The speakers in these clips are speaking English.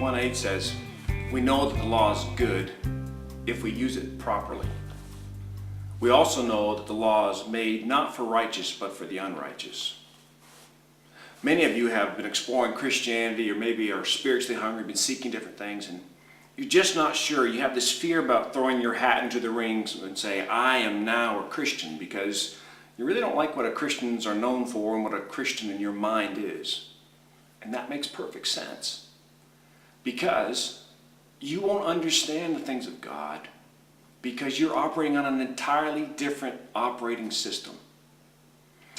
1:8 says, we know that the law is good if we use it properly. We also know that the law is made not for righteous, but for the unrighteous. Many of you have been exploring Christianity, or maybe are spiritually hungry, been seeking different things, and you're just not sure. You have this fear about throwing your hat into the rings and say, I am now a Christian, because you really don't like what Christians are known for and what a Christian in your mind is. And that makes perfect sense, because you won't understand the things of God because you're operating on an entirely different operating system.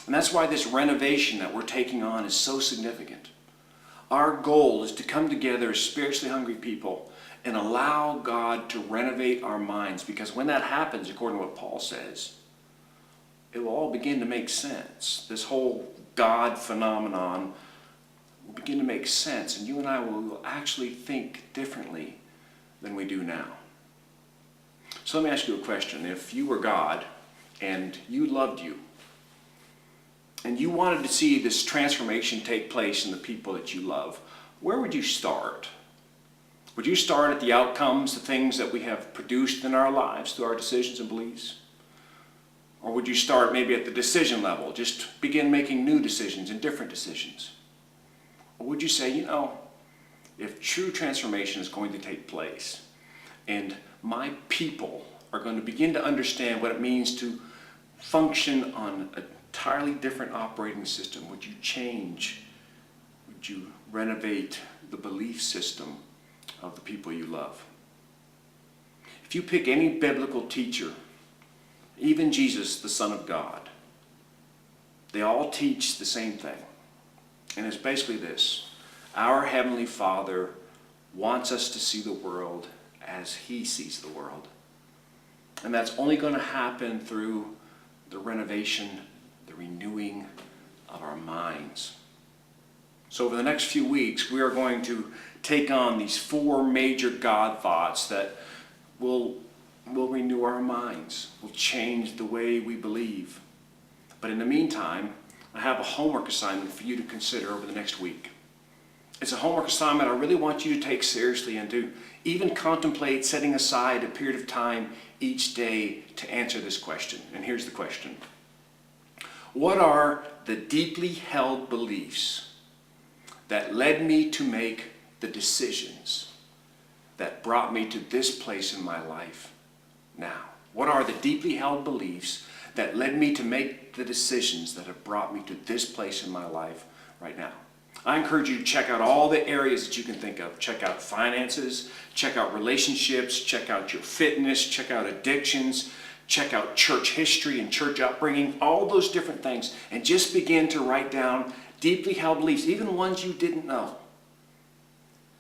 And that's why this renovation that we're taking on is so significant. Our goal is to come together as spiritually hungry people and allow God to renovate our minds, because when that happens, according to what Paul says, it will all begin to make sense. This whole God phenomenon will begin to make sense, and you and I will actually think differently than we do now. So let me ask you a question. If you were God and you loved you, and you wanted to see this transformation take place in the people that you love, where would you start? Would you start at the outcomes, the things that we have produced in our lives through our decisions and beliefs? Or would you start maybe at the decision level, just begin making new decisions and different decisions? Or would you say, if true transformation is going to take place and my people are going to begin to understand what it means to function on an entirely different operating system, would you change, would you renovate the belief system of the people you love? If you pick any biblical teacher, even Jesus, the Son of God, they all teach the same thing. And it's basically this: our Heavenly Father wants us to see the world as He sees the world. And that's only going to happen through the renovation, the renewing of our minds. So over the next few weeks, we are going to take on these 4 major God thoughts that will renew our minds, will change the way we believe. But in the meantime, I have a homework assignment for you to consider over the next week. It's a homework assignment I really want you to take seriously and to even contemplate setting aside a period of time each day to answer this question. And here's the question: what are the deeply held beliefs that led me to make the decisions that brought me to this place in my life now? What are the deeply held beliefs that led me to make the decisions that have brought me to this place in my life right now? I encourage you to check out all the areas that you can think of. Check out finances, check out relationships, check out your fitness, check out addictions, check out church history and church upbringing, all those different things, and just begin to write down deeply held beliefs, even ones you didn't know.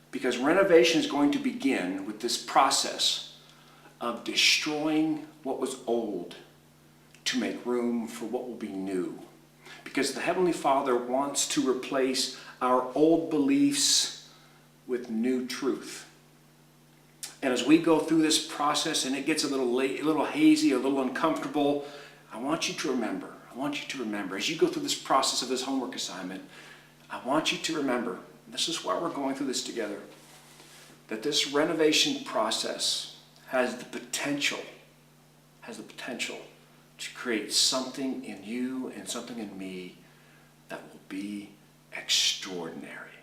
Because renovation is going to begin with this process of destroying what was old to make room for what will be new. Because the Heavenly Father wants to replace our old beliefs with new truth. And as we go through this process and it gets a little hazy, a little uncomfortable, I want you to remember, as you go through this process of this homework assignment, I want you to remember, this is why we're going through this together, that this renovation process has the potential to create something in you and something in me that will be extraordinary.